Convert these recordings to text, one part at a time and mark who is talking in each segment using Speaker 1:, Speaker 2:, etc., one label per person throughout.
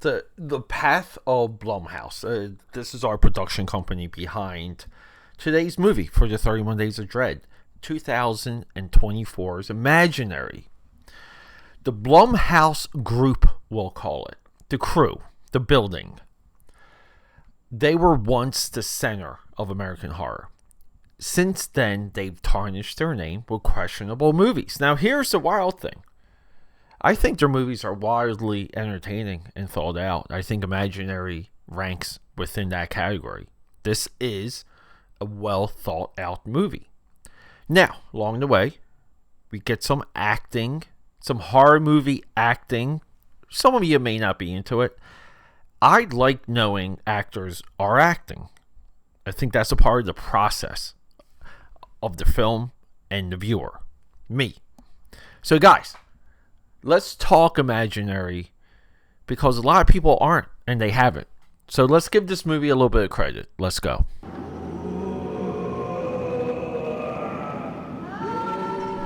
Speaker 1: The Path of Blumhouse. This is our production company behind today's movie for the 31 Days of Dread, 2024's Imaginary. The Blumhouse group, we'll call it, the crew, the building. They were once the center of American horror. Since then, they've tarnished their name with questionable movies. Now, here's the wild thing. I think their movies are wildly entertaining and thought out. I think Imaginary ranks within that category. This is a well thought out movie. Now, along the way, we get some acting, some horror movie acting. Some of you may not be into it. I like knowing actors are acting. I think that's a part of the process of the film and the viewer. Me. So guys, let's talk Imaginary, because a lot of people aren't and they haven't. So let's give this movie a little bit of credit. Let's go.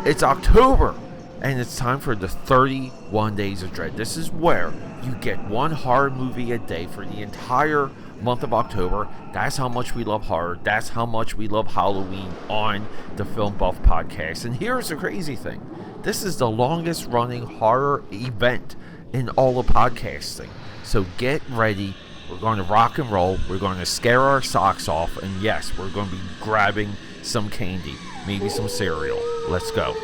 Speaker 1: It's October and it's time for the 31 Days of Dread. This is where you get one horror movie a day for the entire month of October. That's how much we love horror. That's how much we love Halloween on the Film Buff podcast. And here's the crazy thing. This is the longest running horror event in all of podcasting. So get ready. We're going to rock and roll. We're going to scare our socks off. And yes, we're going to be grabbing some candy. Maybe some cereal. Let's go.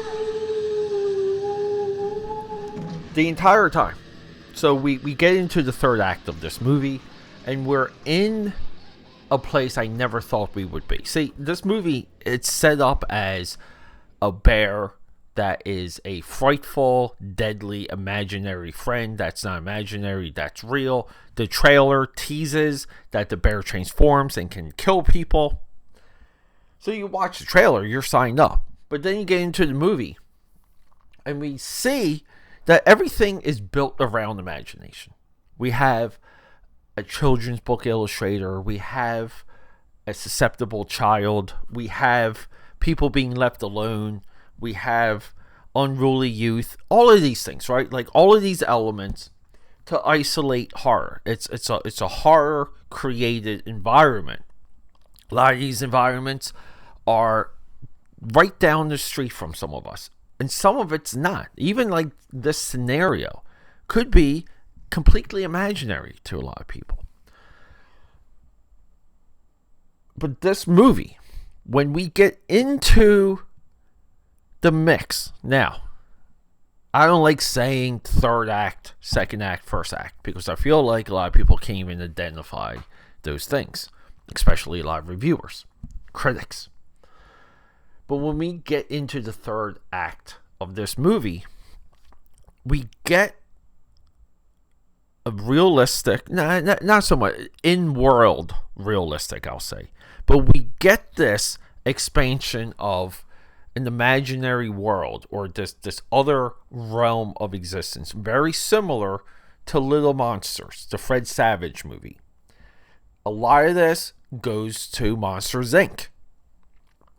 Speaker 1: The entire time. So we get into the third act of this movie. And we're in a place I never thought we would be. See, this movie, it's set up as a bear that is a frightful, deadly, imaginary friend. That's not imaginary, that's real. The trailer teases that the bear transforms and can kill people. So you watch the trailer, you're signed up. But then you get into the movie, and we see that everything is built around imagination. We have a children's book illustrator. We have a susceptible child. We have people being left alone. We have unruly youth. All of these things, right? Like all of these elements to isolate horror. It's a horror created environment. A lot of these environments are right down the street from some of us, and some of it's not. Even like this scenario could be completely imaginary to a lot of people. But this movie, when we get into the mix, now, I don't like saying third act, second act, first act, because I feel like a lot of people can't even identify those things, especially a lot of reviewers, critics. But when we get into the third act of this movie, we get a realistic, not so much in-world realistic, I'll say, but we get this expansion of an imaginary world, or this other realm of existence, very similar to Little Monsters, the Fred Savage movie. A lot of this goes to Monsters, Inc.,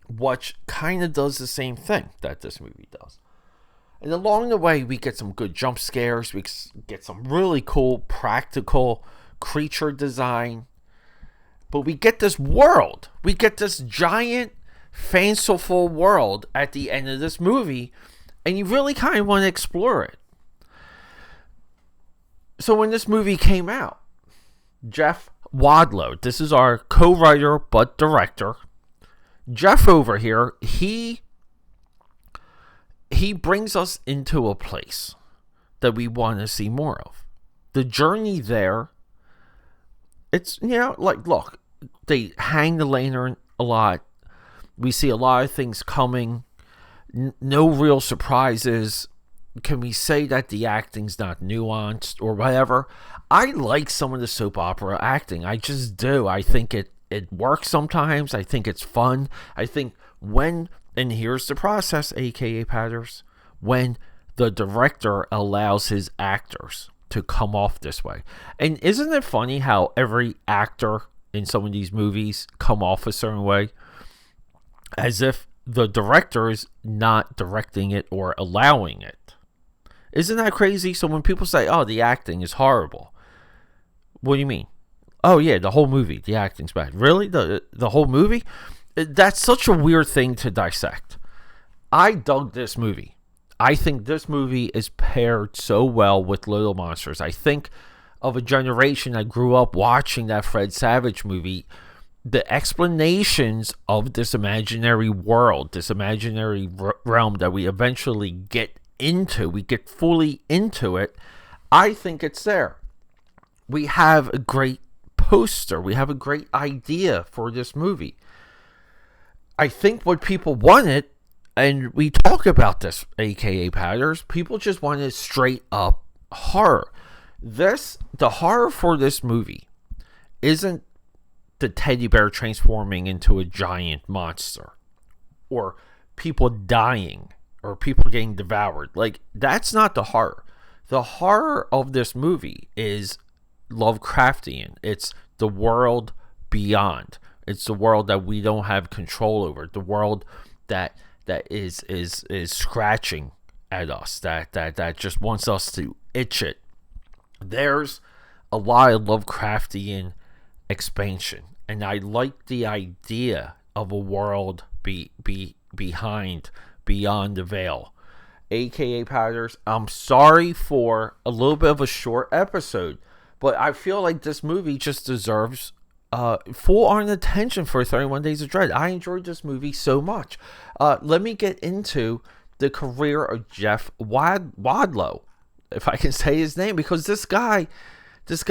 Speaker 1: which kind of does the same thing that this movie does. And along the way, we get some good jump scares. We get some really cool practical creature design. But we get this world. We get this giant, fanciful world at the end of this movie. And you really kind of want to explore it. So when this movie came out, Jeff Wadlow, this is our co-writer but director. Jeff over here, he brings us into a place that we want to see more of. The journey there, it's, like, look, they hang the lantern a lot. We see a lot of things coming. No real surprises. Can we say that the acting's not nuanced or whatever? I like some of the soap opera acting. I just do. I think it works sometimes. I think it's fun. I think when, and here's the process, AKAPADers, when the director allows his actors to come off this way. And isn't it funny how every actor in some of these movies come off a certain way? As if the director is not directing it or allowing it. Isn't that crazy? So when people say, oh, the acting is horrible, What do you mean? Oh yeah, the whole movie. The acting's bad. Really? The whole movie? That's such a weird thing to dissect. I dug this movie. I think this movie is paired so well with Little Monsters. I think of a generation that grew up watching that Fred Savage movie. The explanations of this imaginary world, this imaginary realm that we eventually get into, we get fully into it, I think it's there. We have a great poster. We have a great idea for this movie. I think what people wanted, and we talk about this, aka Patters, people just wanted straight up horror. The horror for this movie isn't the teddy bear transforming into a giant monster, or people dying, or people getting devoured. Like, that's not the horror. The horror of this movie is Lovecraftian. It's the world beyond. It's the world that we don't have control over. The world that is scratching at us. That just wants us to itch it. There's a lot of Lovecraftian expansion, and I like the idea of a world beyond the veil. AKA Patters, I'm sorry for a little bit of a short episode, but I feel like this movie just deserves full-on attention for 31 Days of Dread. I enjoyed this movie so much. Let me get into the career of Jeff Wadlow, if I can say his name, because this guy is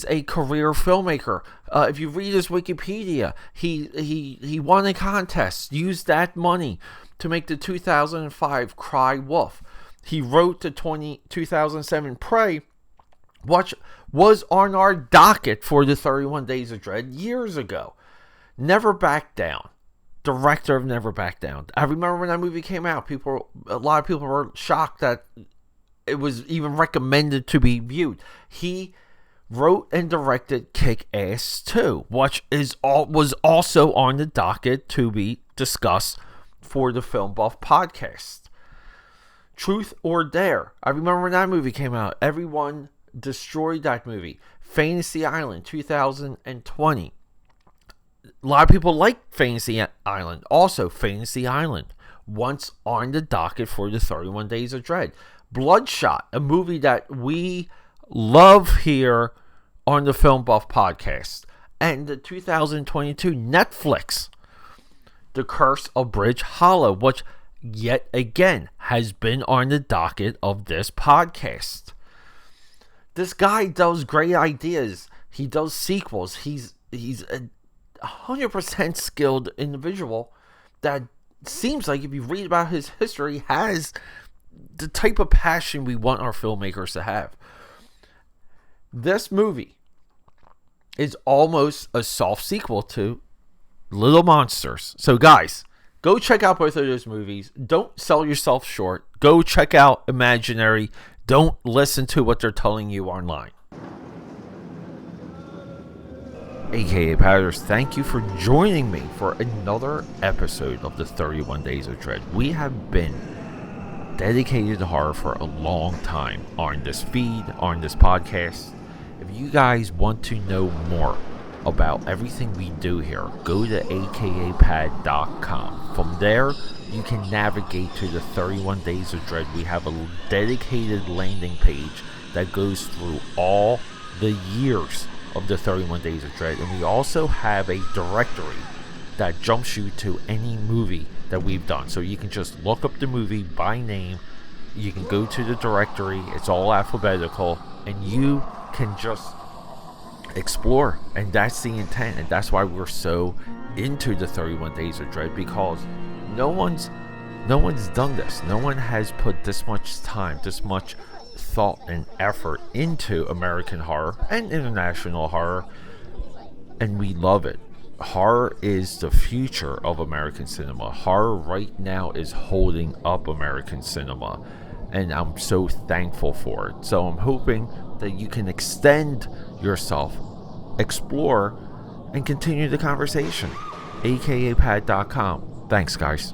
Speaker 1: a career filmmaker. If you read his Wikipedia, he won a contest, used that money to make the 2005 Cry Wolf. He wrote the 2007 Prey, which was on our docket for the 31 Days of Dread years ago. Never Back Down. Director of Never Back Down. I remember when that movie came out, a lot of people were shocked that it was even recommended to be viewed. He wrote and directed Kick-Ass 2, which was also on the docket to be discussed for the Film Buff podcast. Truth or Dare. I remember when that movie came out. Everyone destroyed that movie. Fantasy Island, 2020. A lot of people like Fantasy Island. Also, Fantasy Island, once on the docket for the 31 Days of Dread. Bloodshot, a movie that we love here on the Film Buff podcast. And the 2022 Netflix, The Curse of Bridge Hollow, which yet again has been on the docket of this podcast. This guy does great ideas. He does sequels. He's a 100% skilled individual that seems like, if you read about his history, has the type of passion we want our filmmakers to have. This movie is almost a soft sequel to Little Monsters. So guys, go check out both of those movies. Don't sell yourself short. Go check out Imaginary. Don't listen to what they're telling you online. AKA Patters, thank you for joining me for another episode of the 31 Days of Dread. We have been dedicated to horror for a long time on this feed, on this podcast. If you guys want to know more about everything we do here, go to AKAPAD.com. From there, you can navigate to the 31 Days of Dread. We have a dedicated landing page that goes through all the years of the 31 Days of Dread, and we also have a directory that jumps you to any movie that we've done. So you can just look up the movie by name, you can go to the directory, it's all alphabetical, and you can just explore. And that's the intent, and that's why we're so into the 31 Days of Dread, because no one's done this. No one has put this much time, this much thought and effort into American horror and international horror, and we love it. Horror is the future of American cinema. Horror right now is holding up American cinema, and I'm so thankful for it. So I'm hoping that you can extend yourself, explore, and continue the conversation. AKAPad.com. Thanks, guys.